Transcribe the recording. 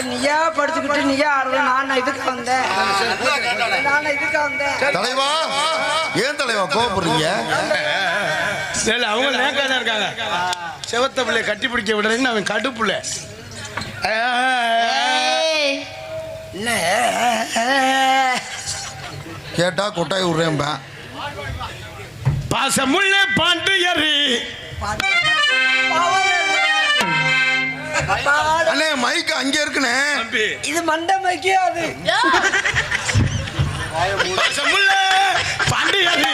நீயா படிச்சுக்கிட்டு நீயா ஆடுற நான் இதுக்கு வந்தேன். தலைவா ஏன் தலைவா கோபப்படுறீங்க? அவங்க நேக்காதான் இருக்காங்க. செவத்த பிள்ளை கட்டி பிடிக்க விடுறேன்னு அவன் கடுப்புல கேட்டா கொட்டாய் விடுறேன். பாசமுள்ள பாண்டு எறி அண்ணே மைக் அங்க இருக்குனே. இது மண்டை மைக்கே அது. பாசமுள்ள பாண்டு எறி